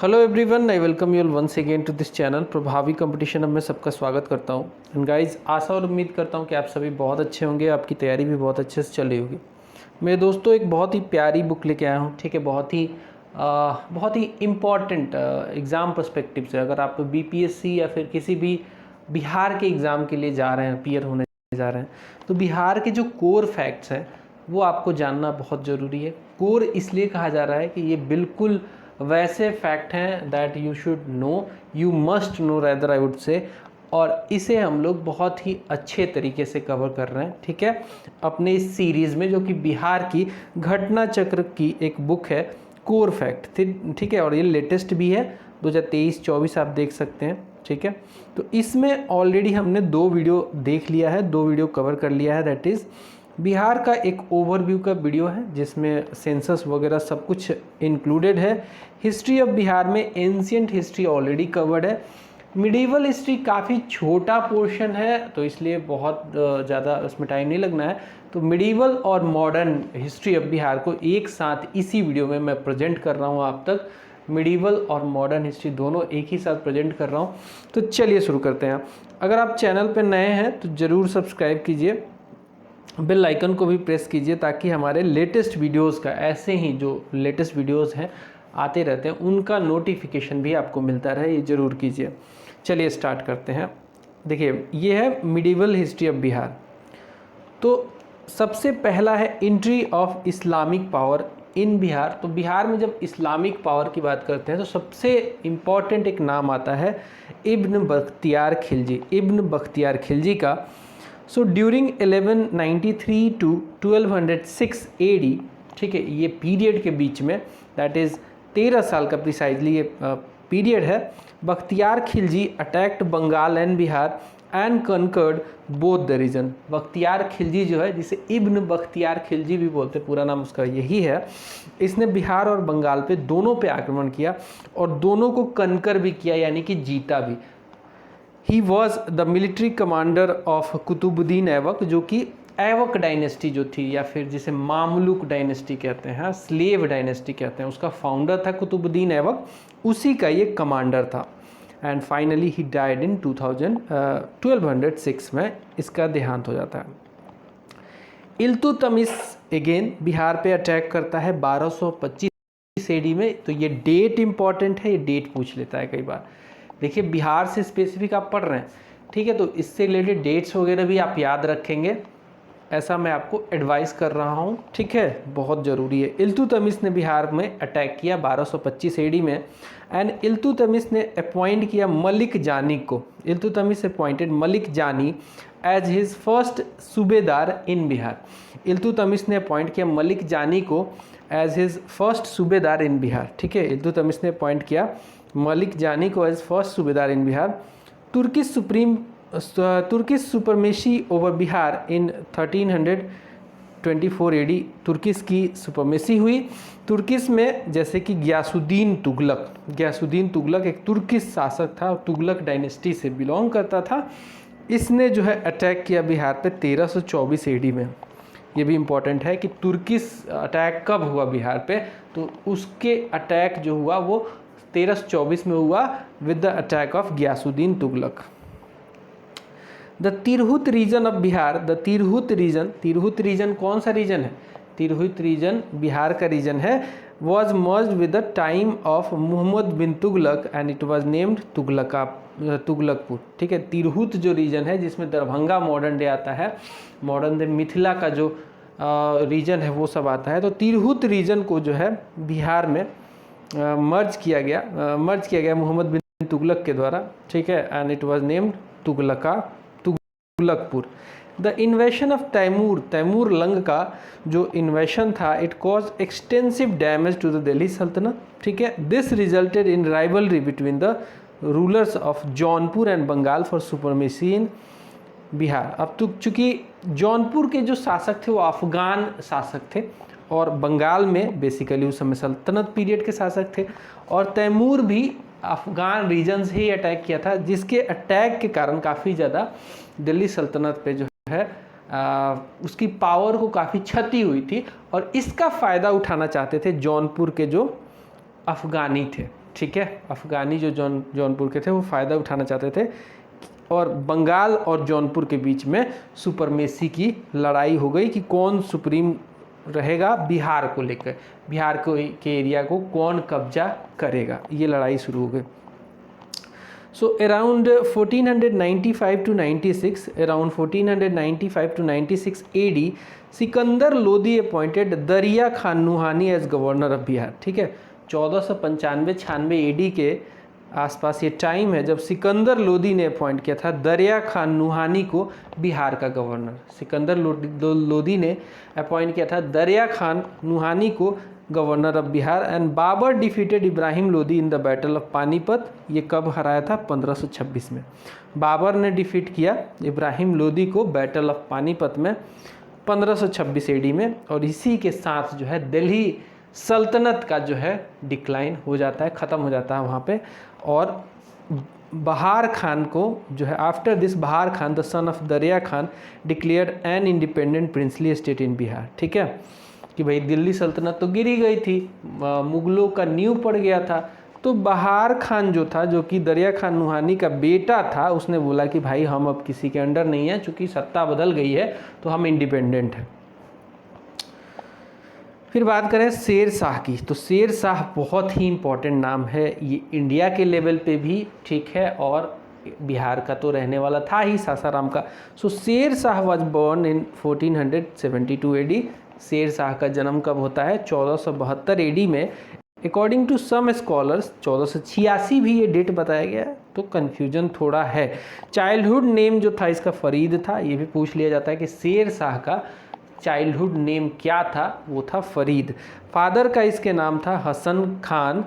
Hello everyone, I welcome you all once again to this channel Prabhavi competition. अब मैं सबका स्वागत करता हूं। एंड गाइस, आशा और उम्मीद करता हूं कि आप सभी बहुत अच्छे होंगे, आपकी तैयारी भी बहुत अच्छे से चल रही होगी। मेरे दोस्तों, एक बहुत ही प्यारी बुक लेके आया हूं, ठीक है। बहुत ही इम्पॉर्टेंट एग्ज़ाम पर्सपेक्टिव से, अगर आप बीपीएससी या फिर किसी भी बिहार के एग्ज़ाम के लिए जा रहे हैं, अपीयर होने जा रहे हैं, तो बिहार के जो कोर फैक्ट्स हैं वो आपको जानना बहुत ज़रूरी है। कोर इसलिए कहा जा रहा है कि ये बिल्कुल वैसे फैक्ट हैं that you should know, you must know rather I would say, और इसे हम लोग बहुत ही अच्छे तरीके से कवर कर रहे हैं, ठीक है, अपने इस सीरीज़ में, जो कि बिहार की घटना चक्र की एक बुक है, कोर फैक्ट, ठीक है। और ये लेटेस्ट भी है, 2023-24 आप देख सकते हैं, ठीक है। तो इसमें ऑलरेडी हमने 2 वीडियो देख लिया है, 2 वीडियो कवर कर लिया है। दैट इज़ बिहार का एक ओवरव्यू का वीडियो है जिसमें सेंसस वगैरह सब कुछ इंक्लूडेड है। हिस्ट्री ऑफ बिहार में एंशिएंट हिस्ट्री ऑलरेडी कवर्ड है। मिडिवल हिस्ट्री काफ़ी छोटा पोर्शन है, तो इसलिए बहुत ज़्यादा उसमें टाइम नहीं लगना है। तो मिडिवल और मॉडर्न हिस्ट्री ऑफ बिहार को एक साथ इसी वीडियो में मैं प्रेजेंट कर रहा हूँ आप तक। मिडिवल और मॉडर्न हिस्ट्री दोनों एक ही साथ प्रेजेंट कर रहा हूँ। तो चलिए शुरू करते हैं। अगर आप चैनल पर नए हैं तो ज़रूर सब्सक्राइब कीजिए, बेल आइकन को भी प्रेस कीजिए, ताकि हमारे लेटेस्ट वीडियोस का, ऐसे ही जो लेटेस्ट वीडियोस हैं आते रहते हैं, उनका नोटिफिकेशन भी आपको मिलता रहे, ये ज़रूर कीजिए। चलिए स्टार्ट करते हैं। देखिए, ये है मिडिवल हिस्ट्री ऑफ बिहार। तो सबसे पहला है entry of Islamic power in Bihar. तो बिहार में जब इस्लामिक पावर की बात करते हैं तो सबसे इम्पॉर्टेंट एक नाम आता है इब्न बख्तियार खिलजी, इब्न बख्तियार खिलजी का। सो ड्यूरिंग 1193 टू 1206 AD, ठीक है, ये पीरियड के बीच में, दैट इज़ 13 साल का प्रिसाइजली ये पीरियड है, Bakhtiyar Khilji attacked Bengal and Bihar and conquered both the region. Bakhtiyar Khilji जो है, जिसे इब्न बख्तियार खिलजी भी बोलते, पूरा नाम उसका यही है, इसने बिहार और बंगाल पे दोनों पे आक्रमण किया और दोनों को कनकर भी किया, यानी कि जीता भी। He was the military commander of Qutbuddin Aibak, जो कि ऐबक डायनेस्टी जो थी, या फिर जिसे मामलुक डायनेस्टी कहते हैं, स्लेव डायनेस्टी कहते हैं, उसका फाउंडर था कुतुबुद्दीन ऐबक, उसी का ये कमांडर था। And finally he died in 1206 में इसका देहांत हो जाता है। इल्तुतमिश अगेन बिहार पे अटैक करता है 1225 AD में। तो ये डेट इंपॉर्टेंट है, ये डेट पूछ लेता है कई बार। देखिए, बिहार से स्पेसिफिक आप पढ़ रहे हैं, ठीक है, तो इससे रिलेटेड डेट्स वगैरह भी आप याद रखेंगे, ऐसा मैं आपको एडवाइस कर रहा हूँ, ठीक है, बहुत ज़रूरी है। इल्तुतमिश ने बिहार में अटैक किया 1225 AD में, एंड इल्तुतमिश ने अपॉइंट किया मलिक जानी को। इल्तुतमिश अपॉइंटेड मलिक जानी as his first subedar in Bihar. Iltutmish ने अपॉइंट किया मलिक जानी को as his first subedar in Bihar, ठीक है। इल्तुतमिश ने अपॉइंट किया मलिक जानी को as first subedar in Bihar. Turkish supremacy over Bihar in 1324 AD। Turkish की सुपरमेसी हुई। तुर्किश में जैसे कि गयासुद्दीन तुगलक एक तुर्किश शासक था, तुगलक डायनेस्टी से बिलोंग करता था। इसने जो है अटैक किया बिहार पे 1324 AD में। ये भी इम्पॉर्टेंट है कि तुर्किश अटैक कब हुआ बिहार पे, तो उसके अटैक जो हुआ वो 1324 में हुआ with the attack of Ghiyasuddin Tughlaq. The Tirhut region of Bihar, the Tirhut region कौन सा रीजन है? तिरहुत रीजन बिहार का रीजन है। Was merged with the time of Muhammad bin Tughlaq and it was named Tughlaqpur, ठीक है। तिरहुत जो रीजन है, जिसमें दरभंगा मॉडर्न डे आता है, मॉडर्न डे मिथिला का जो रीजन है वो सब आता है। तो तिरहुत रीजन को जो है बिहार में मर्ज किया गया मुहम्मद बिन तुगलक के द्वारा, ठीक है, and it was named Tughlakpur. The invasion of Timur Lang का जो इन्वेशन था, it cause extensive damage to the Delhi Sultanat, ठीक है। This resulted in rivalry between the rulers of Jaunpur and Bengal for supremacy in Bihar. अब तो चूँकि जौनपुर के जो शासक थे वो अफगान शासक थे, और बंगाल में बेसिकली उस समय सल्तनत पीरियड के शासक थे, और तैमूर भी अफगान रीजन से ही अटैक किया था, जिसके अटैक के कारण काफ़ी ज़्यादा दिल्ली सल्तनत पे जो है उसकी पावर को काफ़ी क्षति हुई थी, और इसका फ़ायदा उठाना चाहते थे जौनपुर के जो अफगानी थे, ठीक है। अफ़गानी जो जौनपुर के थे वो फ़ायदा उठाना चाहते थे और बंगाल और जौनपुर के बीच में सुपरमेसी की लड़ाई हो गई कि कौन सुप्रीम रहेगा बिहार को लेकर, बिहार को के एरिया को कौन कब्जा करेगा, ये लड़ाई शुरू हो गई। So around 1495 to 96, around 1495 to 96 AD, Sikandar Lodi appointed Dariya Khan Nuhani as governor of Bihar. ठीक है, 1495-96 AD के आसपास ये टाइम है जब सिकंदर लोदी ने अपॉइंट किया था दरिया खान नुहानी को बिहार का गवर्नर। सिकंदर लोदी ने अपॉइंट किया था दरिया खान नुहानी को governor of Bihar. And Babur defeated Ibrahim Lodi in the battle of Panipat. ये कब हराया था? 1526 में बाबर ने डिफीट किया इब्राहिम लोदी को बैटल ऑफ पानीपत में 1526 AD में। और इसी के साथ जो है दिल्ली सल्तनत का जो है डिक्लाइन हो जाता है, ख़त्म हो जाता है वहाँ पे। और बहार खान को जो है आफ्टर दिस बहार खान द सन ऑफ दरिया Khan declared an independent princely state in Bihar. ठीक है, कि भाई दिल्ली सल्तनत तो गिरी गई थी, मुगलों का नींव पड़ गया था, तो बहार खान जो था, जो कि दरिया खान नुहानी का बेटा था, उसने बोला कि भाई हम अब किसी के अंडर नहीं हैं, चूँकि सत्ता बदल गई है तो हम इंडिपेंडेंट हैं। फिर बात करें शेर शाह की, तो शेर शाह बहुत ही इम्पोर्टेंट नाम है, ये इंडिया के लेवल पे भी ठीक है और बिहार का तो रहने वाला था ही, सासाराम का। सो Sher Shah was born in 1472 AD। Sher Shah का जन्म कब होता है? 1472 AD में। अकॉर्डिंग टू सम स्कॉलर्स 1486 भी ये डेट बताया गया है, तो कन्फ्यूजन थोड़ा है। चाइल्डहुड नेम जो था इसका फरीद था, ये भी पूछ लिया जाता है कि शेर शाह का चाइल्डहुड नेम क्या था? वो था फरीद। फादर का इसके नाम था हसन खान।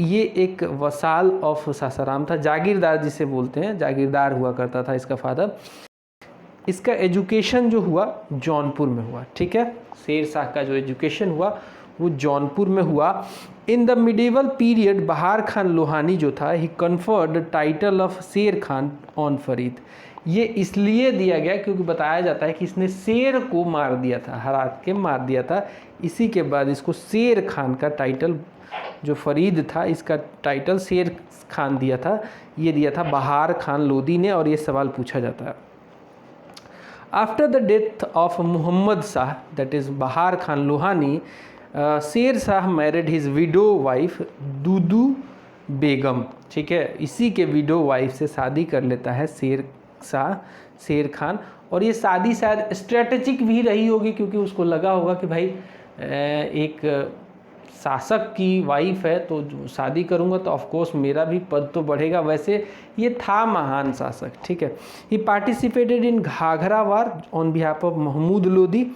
ये एक वसाल ऑफ सासाराम था, जागीरदार जिसे बोलते हैं, जागीरदार हुआ करता था इसका फादर। इसका एजुकेशन जो हुआ जौनपुर में हुआ। ठीक है, शेर शाह का जो एजुकेशन हुआ वो जौनपुर में हुआ। इन द मिडिवल पीरियड बहार खान लोहानी जो था ही कन्फर्ड टाइटल ऑफ शेर खान ऑन फरीद। ये इसलिए दिया गया क्योंकि बताया जाता है कि इसने शेर को मार दिया था, हरा के मार दिया था। इसी के बाद इसको शेर खान का टाइटल, जो फरीद था इसका टाइटल शेर खान दिया था, ये दिया था बहार खान लोदी ने। और ये सवाल पूछा जाता है after the death of Muhammad Shah, that is Bahar Khan Lohani, Sher Shah married his widow wife Dudu Begum. ठीक है, इसी के विडो वाइफ से शादी कर लेता है शेर खान। और ये शादी शायद स्ट्रेटेजिक भी रही होगी क्योंकि उसको लगा होगा कि भाई एक शासक की वाइफ है तो शादी करूंगा तो ऑफकोर्स मेरा भी पद तो बढ़ेगा। वैसे ये था महान शासक। ठीक है, he participated in Ghaghra war on behalf of Mahmud Lodi.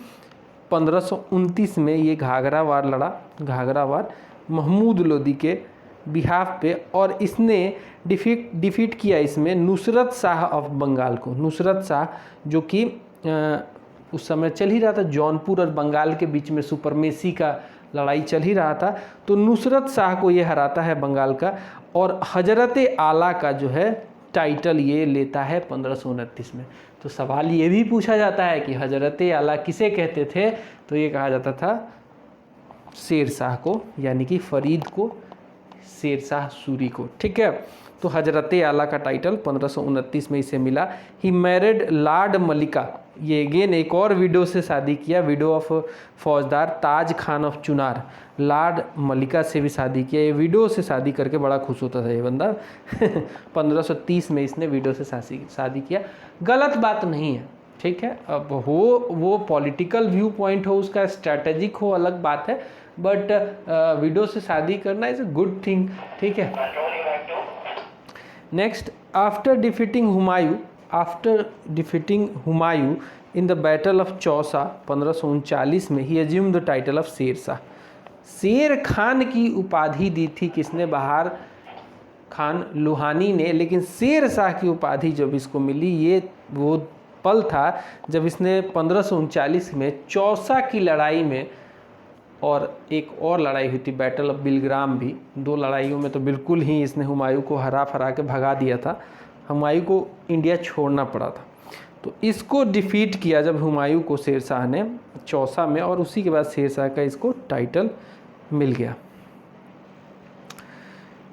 1529 में ये घाघरा वार लड़ा, घाघरा वार महमूद लोदी के बिहाफ पे। और इसने डिफीट किया इसमें नुसरत शाह ऑफ बंगाल को। नुसरत शाह जो कि उस समय चल ही रहा था, जौनपुर और बंगाल के बीच में सुपरमेसी का लड़ाई चल ही रहा था, तो नुसरत शाह को ये हराता है बंगाल का। और हजरत आला का जो है टाइटल ये लेता है 1529 में। तो सवाल ये भी पूछा जाता है कि हजरत आला किसे कहते थे? तो ये कहा जाता था शेर शाह को, यानी कि फरीद को, शेर शाह सूरी को। ठीक है, तो हजरत आला का टाइटल 1529 में इसे मिला। ही मैरिड लॉर्ड मलिका। ये अगेन एक और विडो से शादी किया, विडो ऑफ फौजदार ताज खान ऑफ चुनार। लॉर्ड मलिका से भी शादी किया। ये विडो से शादी करके बड़ा खुश होता था ये बंदा 1530 में इसने विडो से शादी किया। गलत बात नहीं है, ठीक है। अब वो पॉलिटिकल व्यू पॉइंट हो, उसका स्ट्रैटेजिक हो, अलग बात है, बट विडो से शादी करना इज़ अ गुड थिंग। ठीक है, next, after defeating Humayun in the battle of Chausa 1539 में ही अज्यूम द टाइटल ऑफ शेर शाह। शेर खान की उपाधि दी थी किसने? बहार खान लोहानी ने। लेकिन शेर शाह की उपाधि जब इसको मिली, ये वो पल था जब इसने 1539 में चौसा की लड़ाई में, और एक और लड़ाई हुई थी बैटल ऑफ बिलग्राम भी, दो लड़ाइयों में तो बिल्कुल ही इसने हुमायूं को हरा के भगा दिया था। हुमायूं को इंडिया छोड़ना पड़ा था, तो इसको डिफीट किया जब हुमायूं को शेर शाह ने चौसा में, और उसी के बाद शेर शाह का इसको टाइटल मिल गया।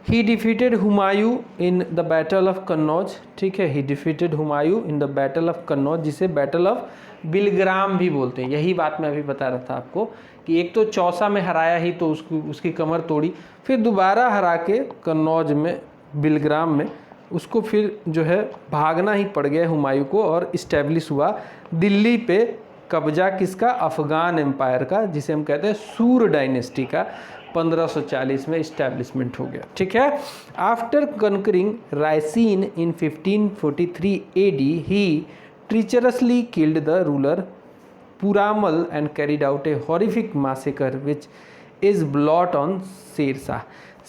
ही defeated Humayun in the battle of Kannauj, ठीक है, ही defeated Humayun in the battle of Kannauj, जिसे बैटल ऑफ बिलग्राम भी बोलते हैं। यही बात मैं अभी बता रहा था आपको कि एक तो चौसा में हराया ही तो उसकी कमर तोड़ी, फिर दोबारा हरा के कन्नौज में, बिलग्राम में उसको फिर जो है भागना ही पड़ गया हुमायूं को, और इस्टेब्लिश हुआ दिल्ली पे कब्जा किसका, अफगान एम्पायर का, जिसे हम कहते हैं सूर डायनेस्टी का। 1540 में इस्टेब्लिशमेंट हो गया, ठीक है। After conquering Raisen in 1543 AD he treacherously killed the ruler Puramal and carried out a horrific massacre which is blot on Sher Shah.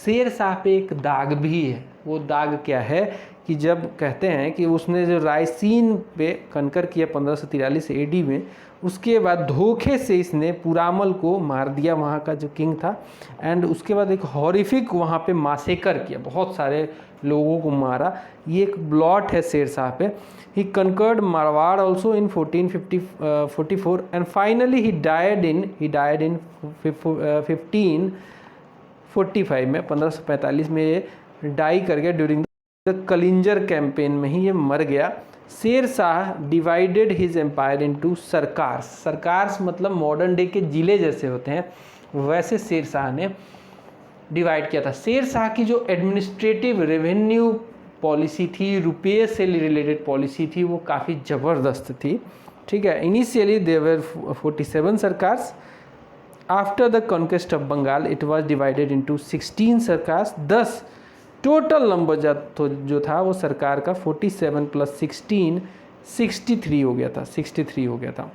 शेर शाह पे एक दाग भी है। वो दाग क्या है कि जब कहते हैं कि उसने जो रायसीन पे कनकर किया 1543 AD में, उसके बाद धोखे से इसने पुरामल को मार दिया, वहाँ का जो किंग था, एंड उसके बाद एक हॉरिफिक वहाँ पे मासेकर किया, बहुत सारे लोगों को मारा। ये एक ब्लॉट है शेर शाह पे। He conquered Marwar also in 1444 and finally he died in 1545 में, 1545 में ये डाई कर गया। ड्यूरिंग द कलिंजर कैंपेन में ही ये मर गया। Sher Shah divided his empire into sarkars. Sarkars मतलब मॉडर्न डे के जिले जैसे होते हैं, वैसे शेर शाह ने डिवाइड किया था। शेर शाह की जो एडमिनिस्ट्रेटिव रेवेन्यू पॉलिसी थी, रुपये से रिलेटेड पॉलिसी थी, वो काफ़ी ज़बरदस्त थी, ठीक है। Initially there were 47 sarkars. After the conquest of Bengal it was divided into 16 sarkars. 10 total number जो था वो सरकार का 47 + 16 63 हो गया था, 63 हो गया था।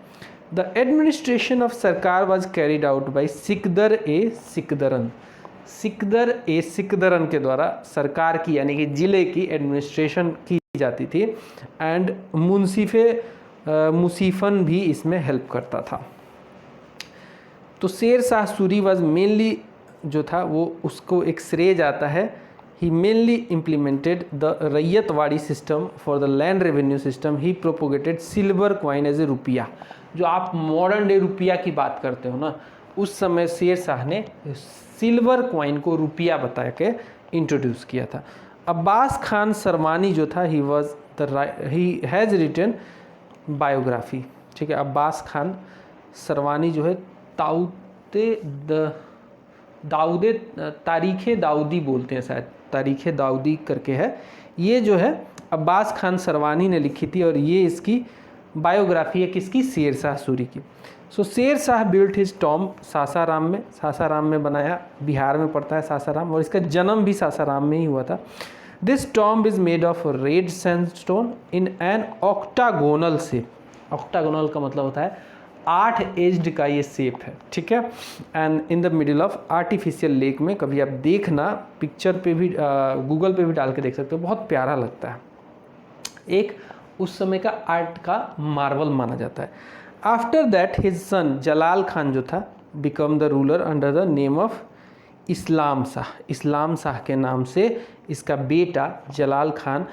The administration of sarkar was carried out by Sikdar e Sikdaran. Sikdar e Sikdaran के द्वारा सरकार की यानी कि ज़िले की एडमिनिस्ट्रेशन की जाती थी, एंड मुसीफन भी इसमें हेल्प करता था। तो शेर शाह सूरी वाज मेनली जो था वो उसको एक श्रेय जाता है। He mainly implemented the ryotwari system for the land revenue system. He propagated silver coin as a rupiya. जो आप मॉडर्न डे रुपया की बात करते हो ना, उस समय शेर शाह ने सिल्वर कॉइन को रुपया बता के इंट्रोड्यूस किया था। अब्बास खान सरवानी जो था ही हैज़ रिटन बायोग्राफी, ठीक है। अब्बास खान सरवानी जो है तारीख़ दाऊदी बोलते हैं शायद, तारीख़ दाऊदी करके है। ये जो है अब्बास खान सरवानी ने लिखी थी, और ये इसकी बायोग्राफी है किसकी, शेर शाह सूरी की। सो Sher Shah built his Tom Sasaram में, सासाराम में बनाया, बिहार में पड़ता है सासाराम, और इसका जन्म भी सासाराम में ही हुआ था। This tomb is made of red sandstone in an octagonal shape. Octagonal का मतलब होता है 8 एज्ड का ये शेप है, ठीक है। And in the middle of artificial lake में, कभी आप देखना पिक्चर पे भी, गूगल पे भी डाल के देख सकते हो, बहुत प्यारा लगता है। एक उस समय का आर्ट का मार्वल माना जाता है। After that his son Jalal Khan जो था become the ruler under the name of Islam Shah. Islam Shah के नाम से इसका बेटा जलाल खान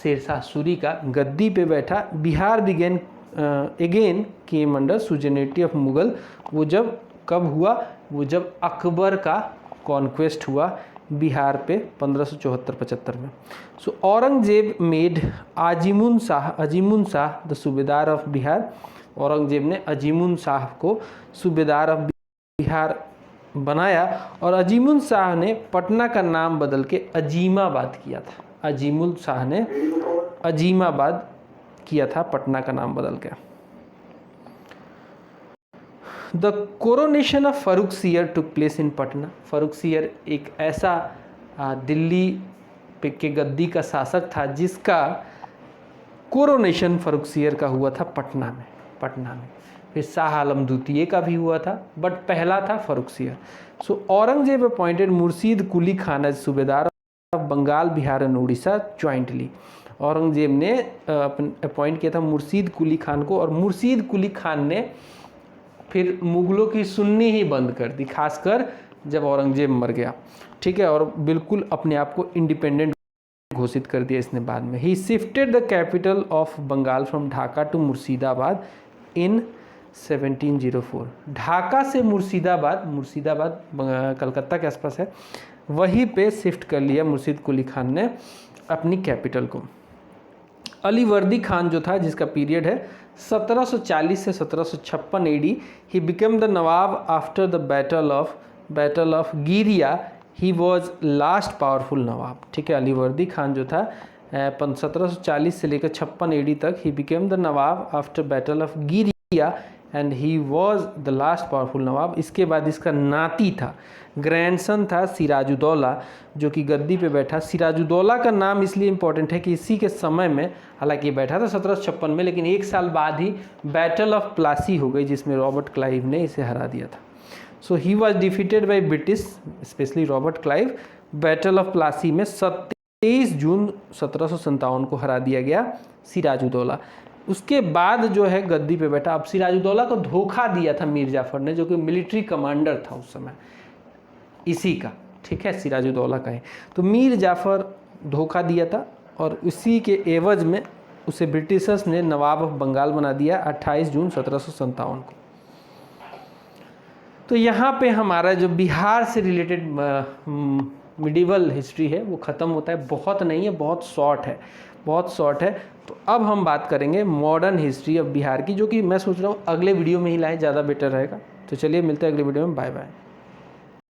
शेर शाह सूरी का गद्दी पे बैठा। Bihar began again came under suzerainty of Mughal. वो जब कब हुआ, वो जब अकबर का कॉन्क्वेस्ट हुआ बिहार पे 1574-75 में। सो औरंगजेब मेड अजीमुन शाह द सूबेदार ऑफ बिहार। औरंगजेब ने अजीमुन शाह को सूबेदार ऑफ बिहार बनाया, और अजीमुन शाह ने पटना का नाम बदल के अजीमाबाद किया था। अजीमुल शाह ने अजीमाबाद किया था पटना का नाम बदल के। The coronation of Farrukhsiyar took place in Patna. Farrukhsiyar एक ऐसा दिल्ली पे के गद्दी का शासक था जिसका कोरोनेशन फर्रुखसियर का हुआ था पटना में। फिर शाह आलम द्वितीय का भी हुआ था, बट पहला था Farrukhsiyar. So Aurangzeb appointed Murshid Quli Khan as subedar of Bengal, Bihar and Orissa jointly. Aurangzeb ने अपॉइंट किया था मुर्शीद कुली खान को, और मुर्शीद कुली खान ने फिर मुगलों की सुननी ही बंद कर दी, खासकर जब औरंगजेब मर गया, ठीक है, और बिल्कुल अपने आप को इंडिपेंडेंट घोषित कर दिया इसने बाद में। He shifted the capital of Bengal from Dhaka to Murshidabad in 1704। Dhaka से मुर्शिदाबाद कलकत्ता के आसपास है, वहीं पे शिफ्ट कर लिया मुर्शीद कुली खान ने अपनी कैपिटल को। अलीवर्दी खान जो था, जिसका पीरियड है 1740 से 1756 AD, he become the nawab after the battle of Giria. He was last powerful nawab. ठीक है, अलीवर्दी खान जो था 1740 से लेकर 56 एडी तक, he became the nawab after battle of Giria and he was the last powerful nawab. इसके बाद इसका नाती था, ग्रैंडसन था सिराजुद्दौला, जो कि गद्दी पे बैठा। सिराजुद्दौला का नाम इसलिए इम्पोर्टेंट है कि इसी के समय में, हालांकि बैठा था 1756 में, लेकिन एक साल बाद ही बैटल ऑफ प्लासी हो गई, जिसमें रॉबर्ट क्लाइव ने इसे हरा दिया था। So he was defeated by British, specially Robert Clive. Battle of Plassey में 23 जून 1757 को हरा दिया गया सिराजुद्दौला। उसके बाद जो है गद्दी पे बैठा। अब सिराजुद्दौला को धोखा दिया था मीर जाफ़र ने, जो कि मिलिट्री कमांडर था उस समय इसी का। ठीक है, सिराजुद्दौला का है। तो मीर जाफ़र धोखा दिया था और इसी के एवज में उसे ब्रिटिशर्स ने नवाब ऑफ बंगाल बना दिया 28 जून 1757 को। तो यहाँ पे हमारा जो बिहार से रिलेटेड मिडिवल हिस्ट्री है वो ख़त्म होता है। बहुत नहीं है, बहुत शॉर्ट है। तो अब हम बात करेंगे मॉडर्न हिस्ट्री ऑफ बिहार की, जो कि मैं सोच रहा हूँ अगले वीडियो में ही लाएं, ज़्यादा बेटर रहेगा। तो चलिए मिलते हैं अगले वीडियो में। Bye bye.